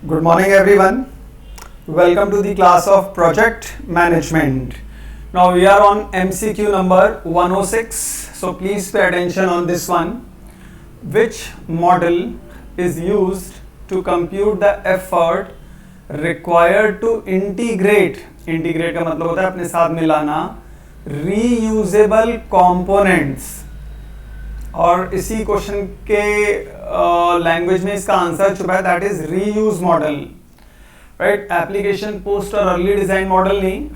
Good morning, everyone. Welcome to the class of Project Management. Now we are on MCQ number 106. So please pay attention on this one. Which model is used to compute the effort required to integrate का मतलब होता है अपने साथ मिलाना reusable components. और इसी question के लैंग्वेज में इसका आंसर छुपा है, that is reuse model. Right, application post और अर्ली डिजाइन मॉडल नहीं,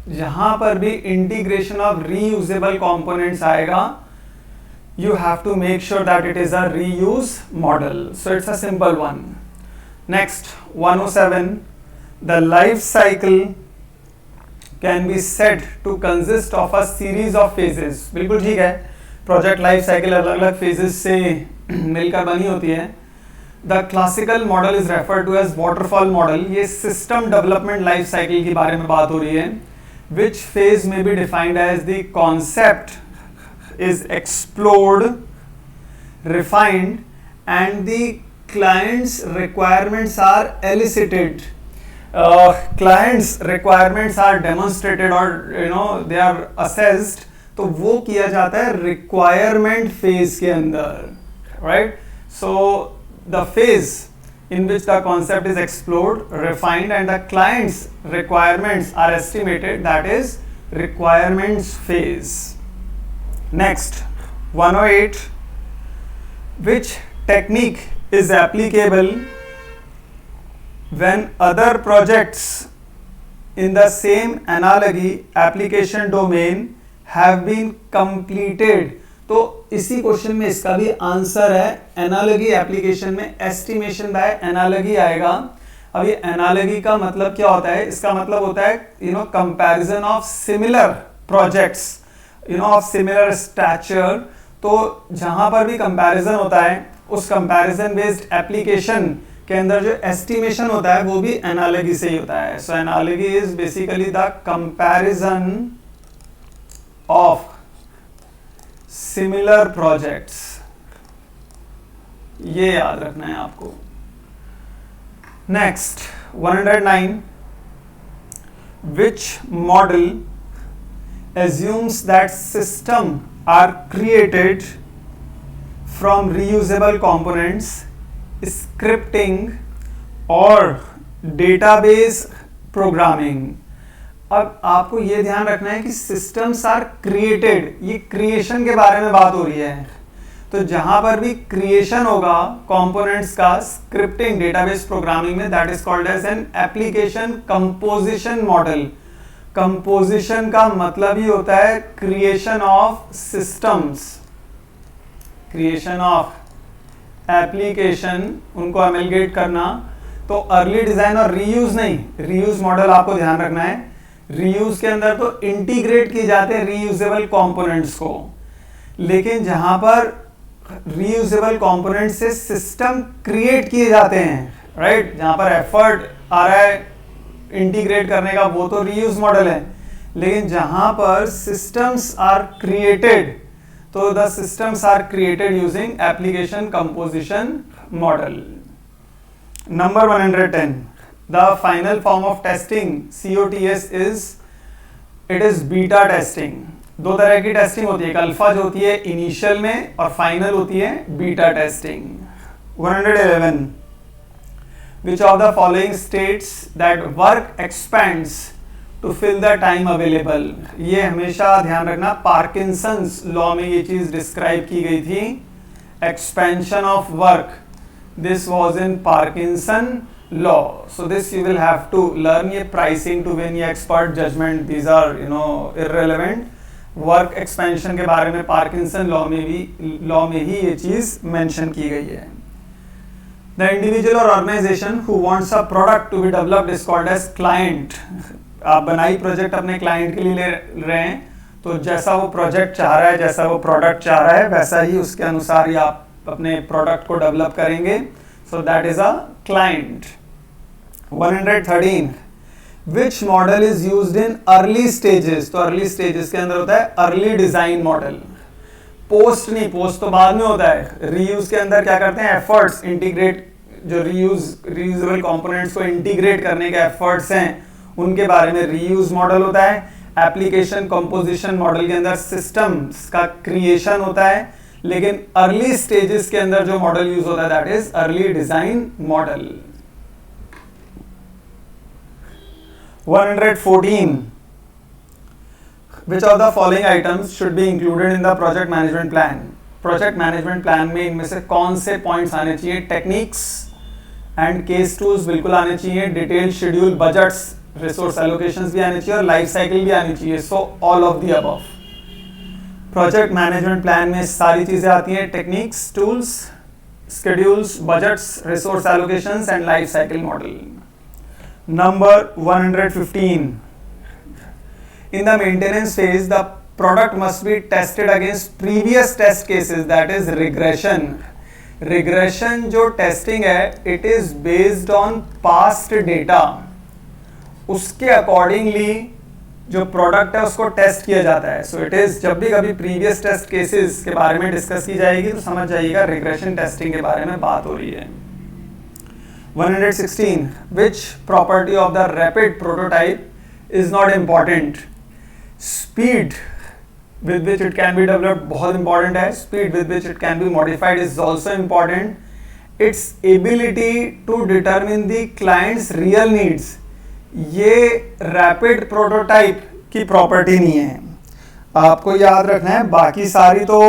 जहां पर भी इंटीग्रेशन ऑफ रीयूजेबल कंपोनेंट्स आएगा you have to make sure that it is a reuse model. So it's a simple one. Next, 107, the life cycle can be said to consist of a series of phases. बिल्कुल ठीक है, project life cycle अलग अलग phases से मिलकर बनी होती है. The classical model is refer to as waterfall model. ये सिस्टम डेवलपमेंट लाइफ साइकिल के बारे में बात हो रही है. विच फेज में be defined as the concept is explored, refined and the clients requirements are elicited. Clients requirements are demonstrated और दे आर असेस्ड. तो वो किया जाता है रिक्वायरमेंट फेज के अंदर. Right, so the phase in which the concept is explored, refined and the clients requirements are estimated, that is requirements phase. Next, 108, which technique is applicable when other projects in the same analogy application domain have been completed. तो इसी question में इसका भी answer है. Analogy application में estimation bye analogy आएगा. अब ये एनालॉजी का मतलब क्या होता है? इसका मतलब होता है comparison of similar projects of similar stature. तो जहां पर भी कंपैरिजन होता है उस कंपैरिजन बेस्ड एप्लीकेशन के अंदर जो एस्टिमेशन होता है वो भी एनालॉजी से ही होता है. So analogy is basically the comparison of similar projects. ये याद रखना है आपको. Next, 109, which model assumes that system are created from reusable components, scripting और database programming. अब आपको यह ध्यान रखना है कि systems are created, ये creation के बारे में बात हो रही है. तो जहां पर भी creation होगा components का scripting database programming में, that is called as an application composition model. Composition का मतलब ही होता है creation of systems, creation of application, उनको एमलगेट करना. तो अर्ली डिजाइन और रीयूज नहीं, रीयूज मॉडल आपको ध्यान रखना है. रीयूज के अंदर तो इंटीग्रेट किए जाते हैं रीयूजेबल कंपोनेंट्स को, लेकिन जहां पर रीयूजेबल कंपोनेंट से सिस्टम क्रिएट किए जाते हैं, राइट, जहां पर एफर्ट आ रहा है इंटीग्रेट करने का, वो तो रीयूज मॉडल है. लेकिन जहां पर सिस्टम्स आर क्रिएटेड, तो the systems are created using application composition model. Number 110, the final form of testing COTS it is beta testing. दो तरह की टेस्टिंग होती है, एक अल्फा जो होती है इनिशियल में और फाइनल होती है beta testing. 111, which of the following states that work expands to fill the time available. ये हमेशा ध्यान रखना, पार्किंसंस लॉ में ये चीज डिस्क्राइब की गई थी. Expansion of work, this was in Parkinson law. So this you will have to learn. ये प्राइसिंग टू विन, ये expert judgement, these are irrelevant. Work expansion के बारे में पार्किंसन लॉ में ही ये चीज मेंशन की गई है. The individual or organization who wants a product to be developed is called as client. आप बनाई प्रोजेक्ट अपने क्लाइंट के लिए ले रहे हैं, तो जैसा वो प्रोजेक्ट चाह रहा है, जैसा वो प्रोडक्ट चाह रहा है, वैसा ही उसके अनुसार ही आप अपने प्रोडक्ट को डेवलप करेंगे. So that is a client. 113, which model is used in early stages. तो अर्ली स्टेजेस के अंदर होता है अर्ली डिजाइन मॉडल. पोस्ट नहीं, पोस्ट तो बाद में होता है. रीयूज के अंदर क्या करते हैं, एफर्ट्स इंटीग्रेट जो रीयूजेबल कंपोनेंट्स को इंटीग्रेट करने के एफर्ट्स हैं उनके बारे में रीयूज मॉडल होता है। एप्लीकेशन कंपोजिशन मॉडल के अंदर सिस्टम्स का क्रिएशन होता है, लेकिन अर्ली स्टेजेस के अंदर जो मॉडल यूज होता है that is early design model. 114 Which of the following items should be included in the project management plan? Project management plan में इनमें से कौन से पॉइंट्स आने चाहिए? टेक्निक्स एंड केस टूल्स बिल्कुल आने चाहिए, detail schedule, budgets, resource allocations भी आने चाहिए और लाइफ साइकिल भी आनी चाहिए। So all of the above. Project management plan में सारी चीजें आती हैं, techniques, tools, schedules, budgets, resource allocations and life cycle model. Number 115. In the maintenance phase, the product must be tested against previous test cases, that is regression. Regression जो testing है, it is based on past data. उसके accordingly जो product है उसको test किया जाता है। सो it is, जब भी कभी प्रीवियस टेस्ट केसेस के बारे में डिस्कस की जाएगी तो समझ जाइएगा रिग्रेशन टेस्टिंग के बारे में बात हो रही है। 116 which property of the rapid prototype is not important? Speed with which it can be developed बहुत इंपॉर्टेंट है, speed with which it can be modified is also important, its ability to determine the clients real needs, ये rapid prototype की property नहीं है, आपको याद रखना है। बाकी सारी तो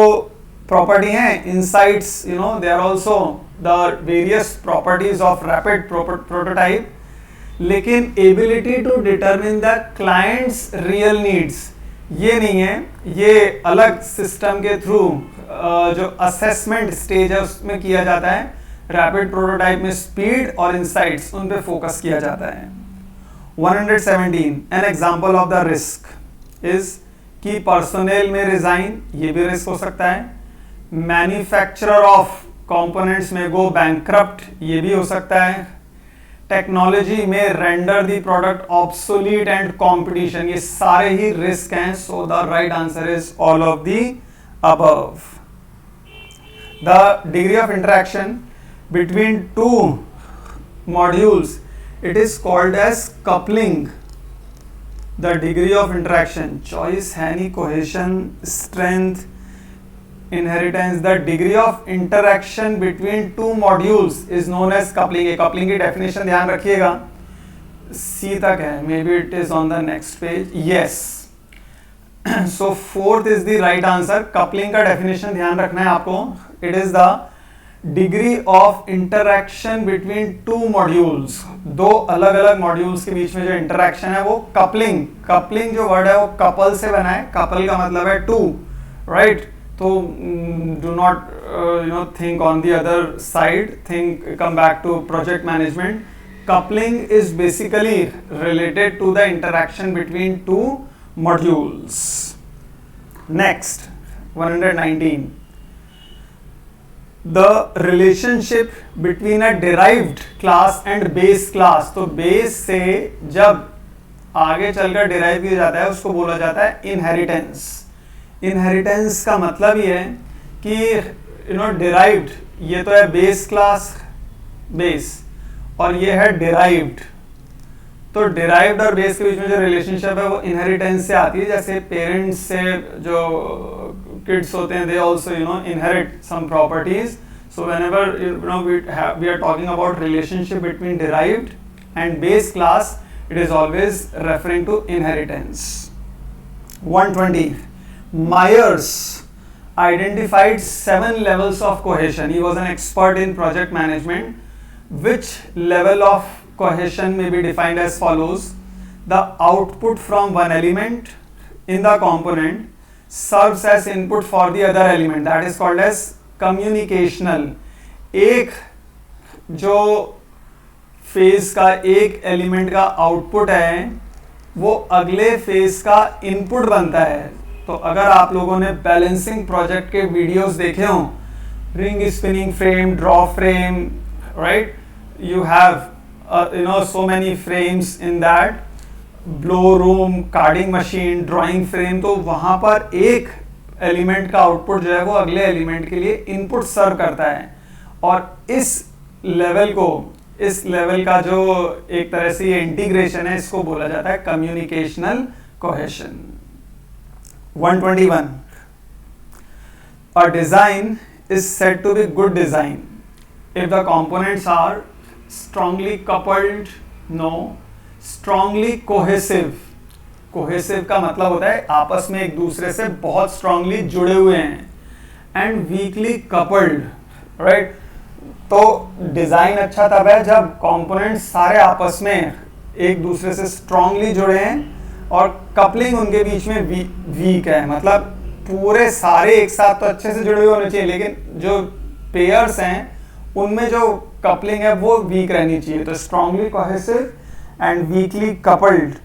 प्रॉपर्टी हैं, insights, you know, they are also the various properties of rapid prototype, लेकिन ability to determine the clients real needs ये नहीं है। ये अलग सिस्टम के थ्रू जो असेसमेंट स्टेज है उसमें किया जाता है। रैपिड प्रोटोटाइप में स्पीड और इनसाइट्स उन पे फोकस किया जाता है। 117 an example of the risk is कि पर्सोनेल में रिजाइन, ये भी रिस्क हो सकता है। मैन्युफैक्चरर ऑफ कंपोनेंट्स में गो बैंकरप्ट, ये भी हो सकता है। टेक्नोलॉजी में render the product obsolete and competition, ये सारे ही रिस्क हैं। So the right answer is all of the above. The degree of interaction between two modules, it is called as coupling. The degree of interaction, choice है नहीं, cohesion, strength, inheritance. The degree of interaction between two modules is known as coupling. coupling की definition ध्यान रखिएगा, C तक है, maybe it is on the next page. Yes. So fourth is the right answer. coupling का definition ध्यान रखना है आपको. It is the degree of interaction between two modules, दो अलग अलग मॉड्यूल्स के बीच में जो इंटरैक्शन है वो कपलिंग। कपलिंग जो वर्ड है वो कपल से बना है, कपल का मतलब है टू, राइट? तो do not think on the other side, think, come back to project management. Coupling is basically related to the interaction between two modules. Next 119 the relationship between a derived class and base class. तो base से जब आगे चलकर derive किया जाता है उसको बोला जाता है inheritance. inheritance का मतलब ये है कि derived, ये तो है base class base और ये है derived, तो derived और base के बीच में जो relationship है वो inheritance से आती है। जैसे parents से जो kids होते हैं, they also inherit some properties. So whenever we are talking about relationship between derived and base class, it is always referring to inheritance. 120 Myers identified 7 levels of cohesion. He was an expert in project management. Which level of cohesion may be defined as follows: the output from one element in the component serves as input for the other element, that is called as communicational. एक जो phase का एक element का output है वो अगले phase का input बनता है। तो अगर आप लोगों ने बैलेंसिंग प्रोजेक्ट के वीडियोस देखे हो, ring spinning frame, draw frame, right, you have so many frames in that, blow room, carding machine, drawing frame, तो वहां पर एक एलिमेंट का आउटपुट जो है वो अगले एलिमेंट के लिए इनपुट सर्व करता है। और इस लेवल को, इस लेवल का जो एक तरह से ये इंटीग्रेशन है, इसको बोला जाता है communicational cohesion. 121, a design is said to be good design if the components are strongly coupled, no, strongly cohesive। Cohesive का मतलब होता है आपस में एक दूसरे से बहुत स्ट्रांगली जुड़े हुए हैं, एंड वीकली कपल्ड, राइट। तो डिजाइन अच्छा तब है जब कंपोनेंट्स सारे आपस में एक दूसरे से स्ट्रांगली जुड़े हैं और कपलिंग उनके बीच में वीक है, मतलब पूरे सारे एक साथ तो अच्छे से जुड़े हुए होने चाहिए, लेकिन जो पेयर्स हैं उनमें जो कपलिंग है वो वीक रहनी चाहिए। तो strongly cohesive and weekly coupled,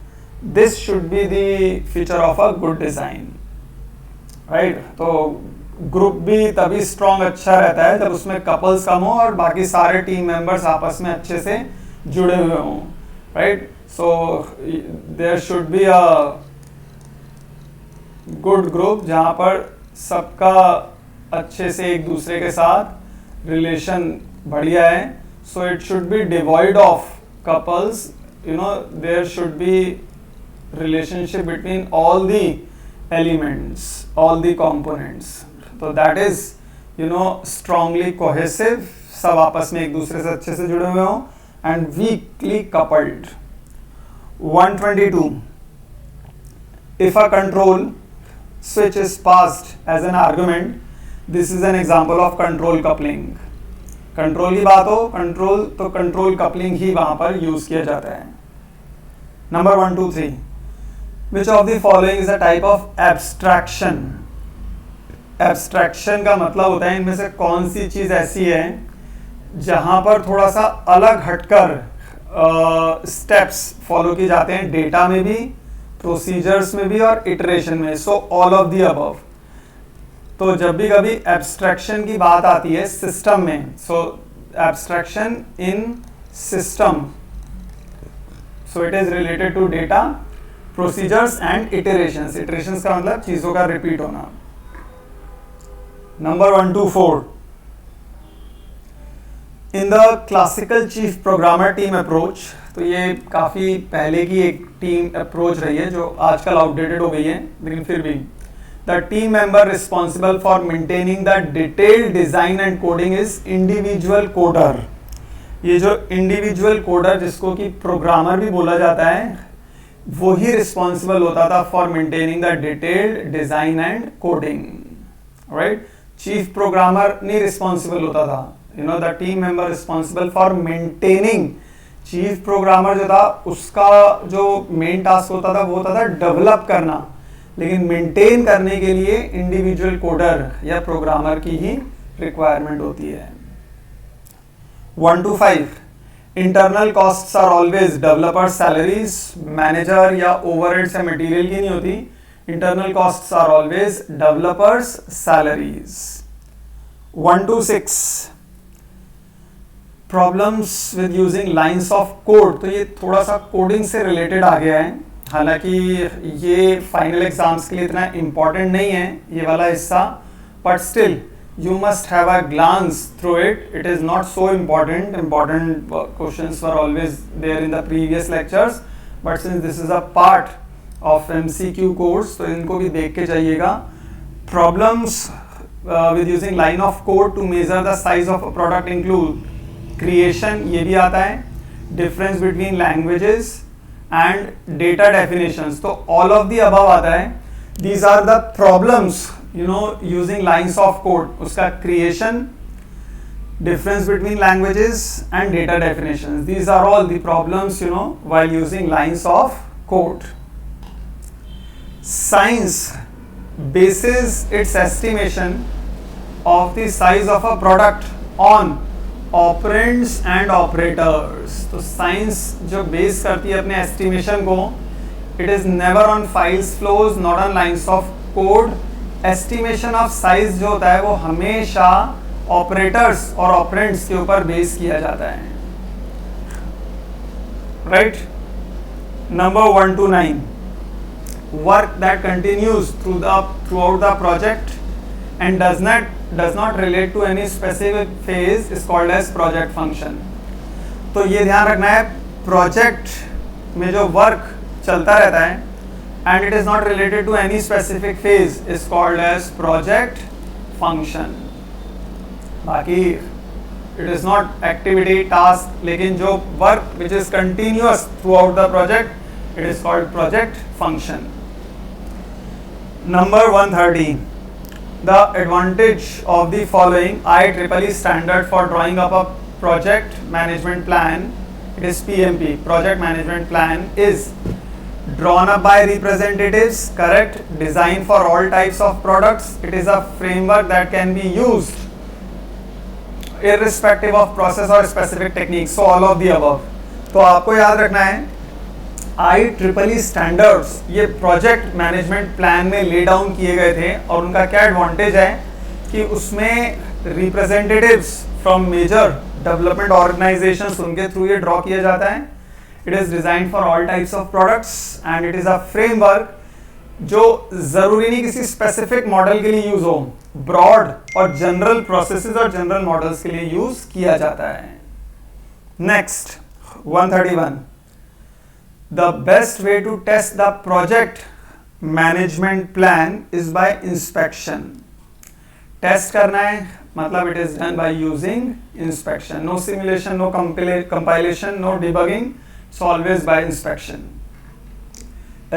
this should be the feature of a good design, right. तो ग्रुप भी तभी स्ट्रांग अच्छा रहता है जब उसमें कपल्स कम हो और बाकी सारे टीम मेंबर्स आपस में अच्छे से जुड़े हुए हों, right. So there should be a good group जहाँ पर सबका अच्छे से एक दूसरे के साथ रिलेशन बढ़िया है। So it should be devoid of couples, you know, there should be relationship between all the elements, all the components, so that is, you know, strongly cohesive, सब आपस में एक दूसरे से अच्छे से जुड़े हुए हों, and weakly coupled। 122, if a control switch is passed as an argument, this is an example of control coupling। Control की बात हो, कंट्रोल तो कंट्रोल कपलिंग ही वहां पर यूज किया जाता है। Number 123, which of the following is a type of abstraction. Abstraction का मतलब होता है इनमें से कौन सी चीज ऐसी है जहां पर थोड़ा सा अलग हटकर स्टेप्स फॉलो किए जाते हैं, डेटा में भी, प्रोसीजर्स में भी और इटरेशन में। So all of the above. तो जब भी कभी एब्स्ट्रैक्शन की बात आती है सिस्टम में, so abstraction in system, so it is related to data, procedures and iterations. Iterations का मतलब चीजों का रिपीट होना। Number 124, in the classical chief programmer team approach, तो ये काफी पहले की एक टीम अप्रोच रही है जो आजकल आउटडेटेड हो गई है, लेकिन फिर भी the team member responsible for maintaining the detailed design and coding is individual coder। ये जो individual coder जिसको कि प्रोग्रामर भी बोला जाता है, वो ही रिस्पॉन्सिबल होता था for maintaining the detailed design and coding, right। Chief programmer नहीं रिस्पॉन्सिबल होता था, you know, the team member responsible for maintaining। Chief programmer जो था उसका जो मेन टास्क होता था वो होता था डेवलप करना, लेकिन मेंटेन करने के लिए इंडिविजुअल कोडर या प्रोग्रामर की ही रिक्वायरमेंट होती है। 125, internal costs are always developer salaries, manager या ओवरहेड्स या मटेरियल की नहीं होती। Internal costs are always developers salaries. 126, problems with using lines of code, तो ये थोड़ा सा कोडिंग से रिलेटेड आ गया है, हालांकि ये फाइनल एग्जाम्स के लिए इतना इम्पॉर्टेंट नहीं है ये वाला हिस्सा, but still you must have a glance through it. It is not so important, important questions were always there in the previous lectures, but since this is a part of MCQ course तो इनको भी देख के जाइएगा। Problems with using line of code to measure the size of a product include creation, ये भी आता है, difference between languages and data definitions, तो all of the above आता है। These are the problems, you know, using lines of code, उसका creation, difference between languages and data definitions, these are all the problems, you know, while using lines of code। Science bases its estimation of the size of a product on operands and operators. तो science जो base करती है अपने estimation को, it is never on files flows, not on lines of code. Estimation of size जो होता है वो हमेशा ऑपरेटर्स और ऑपरेंड्स के ऊपर बेस किया जाता है, right. Number 129, work that continues through out the project and does not does not relate to any specific phase is called as project function. तो ये ध्यान रखना है, प्रोजेक्ट में जो वर्क चलता रहता है and it is not related to any specific phase is called as project function. बाकी it is not activity task, लेकिन जो work which is continuous throughout the project, it is called project function. Number 130. The advantage of the following IEEE standard for drawing up a project management plan, it is PMP, project management plan, is drawn up by representatives, correct, designed for all types of products. It is a framework that can be used irrespective of process or specific techniques. So all of the above. तो आपको याद रखना है IEEE standards ये project management plan में lay down किए गए थे और उनका क्या एडवांटेज है कि उसमें representatives from major development organisations उनके थ्रू ये ड्रॉ किया जाता है. It is design for all types of products and it is a framework जो ज़रूरी नहीं किसी स्पेसिफिक मॉडल के लिए यूज हो, ब्रॉड और जनरल प्रोसेसेस और जनरल मॉडल्स के लिए यूज किया जाता है. Next 131. The best way to test the project management plan is by inspection. Test करना है मतलब it is done by using inspection. No simulation, no compilation, no debugging. It's always by inspection.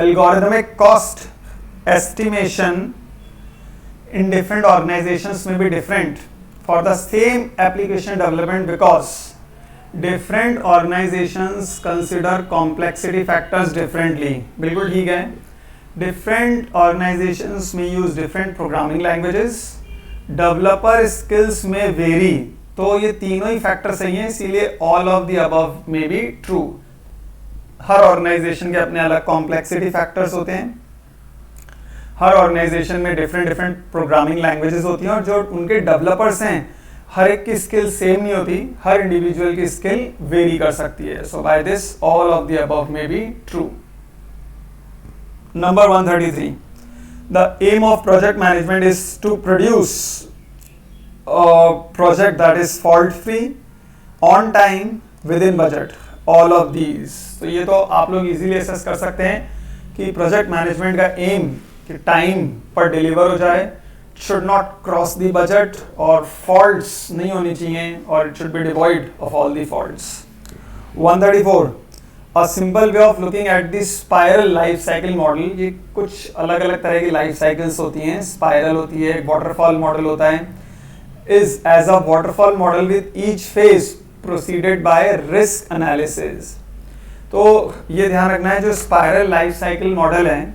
Algorithmic cost estimation in different organizations may be different for the same application development because different organizations consider complexity factors differently. बिल्कुल ठीक है. Different organizations may use different programming languages. Developer skills may vary. तो ये तीनों ही factor सही हैं, इसीलिए all of the above may be true. हर ऑर्गेनाइजेशन के अपने अलग कॉम्प्लेक्सिटी फैक्टर्स होते हैं. हर ऑर्गेनाइजेशन में डिफरेंट प्रोग्रामिंग लैंग्वेजेस होती हैं और जो उनके डेवलपर्स हैं हर एक की स्किल सेम नहीं होती, हर इंडिविजुअल की स्किल वेरी कर सकती है. So by this all of the above may be true. Number 133. The aim of project management is to produce project that is fault free, on time, within budget. All of these. तो ये तो आप लोग easily assess कर सकते हैं कि project management का एम कि टाइम पर डिलीवर हो जाए, should not cross the budget और faults नहीं होनी चाहिए और it should be devoid of all the faults. 134. A simple way of looking at the spiral life cycle model. ये कुछ अलग अलग तरह की लाइफ साइकिल्स होती हैं. स्पाइरल होती है, वाटरफॉल मॉडल होता है. is as a waterfall model with each phase preceded by risk analysis. तो ये ध्यान रखना है जो स्पाइरल लाइफ साइकिल मॉडल है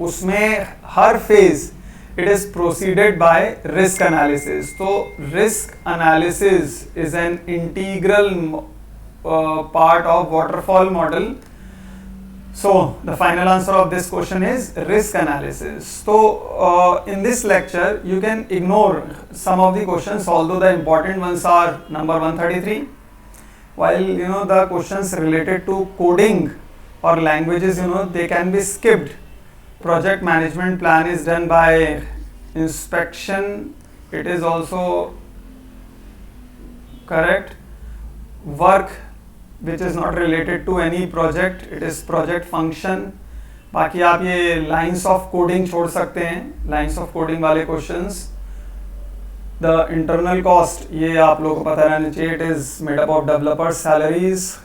उसमें हर phase it is preceded by risk analysis. So risk analysis is an integral part of waterfall model. So the final answer of this question is risk analysis. So in this lecture you can ignore some of the questions, although the important ones are number 133. While the questions related to coding or languages, they can be skipped. Project management plan is done by inspection. It is also correct. Work which is not related to any project, it is project function. बाकी आप ये lines of coding छोड़ सकते हैं, lines of coding वाले questions. The internal cost ये आप लोगों को पता रहना चाहिए. It is made up of developer salaries.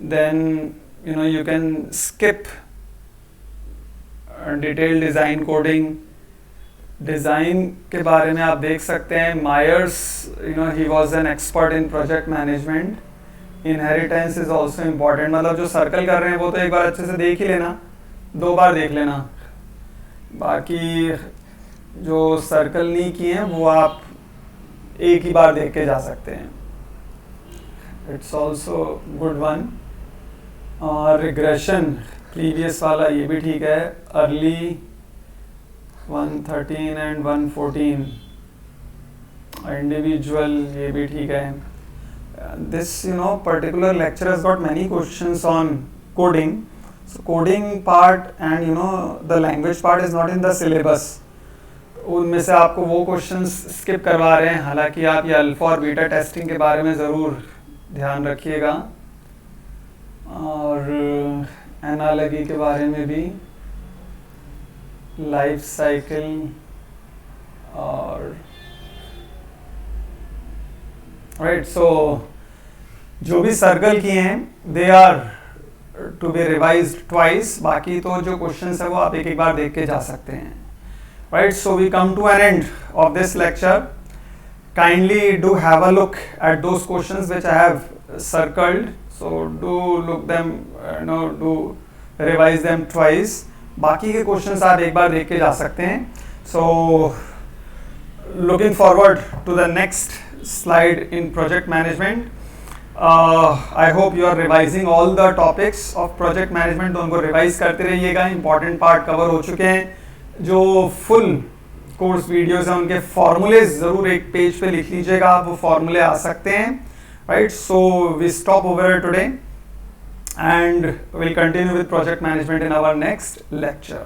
Then you can skip detail design coding. Design के बारे में आप देख सकते हैं Myers he was an expert in project management. Inheritance is also important. मतलब जो सर्कल कर रहे हैं वो तो एक बार अच्छे से देख ही लेना, 2 बार देख लेना. बाकी जो सर्कल नहीं किए हैं वो आप एक ही बार देख के जा सकते हैं. It's also good one. और रिग्रेशन प्रीवियस वाला ये भी ठीक है. अर्ली 113 एंड 114 इंडिविजुअल ये भी ठीक है. This particular lecture has got many questions on coding. So coding part and the language part is not in the syllabus. उनमें से आपको वो क्वेश्चंस स्किप करवा रहे हैं, हालांकि आप ये अल्फा और बीटा टेस्टिंग के बारे में ज़रूर ध्यान रखिएगा, और एनालॉजी के बारे में भी, लाइफ साइकिल, और राइट। सो जो भी सर्कल किए हैं they are to be revised twice, बाकी तो जो क्वेश्चंस है वो आप एक एक बार देख के जा सकते हैं, right. So we come to an end of this lecture. Kindly do have a look at those questions which I have circled. So do look them, do revise them twice. बाकी के questions आप एक बार देख के जा सकते हैं. So looking forward to the next slide in project management. I hope you are revising all the topics of project management. तो उनको revise करते रहिएगा. Important part cover हो चुके हैं. जो full कोर्स वीडियोस हैं उनके फॉर्मूलेज ज़रूर एक पेज पे लिख लीजिएगा, आप वो फॉर्मूले आ सकते हैं, right. So we stop over today and will continue with project management in our next lecture.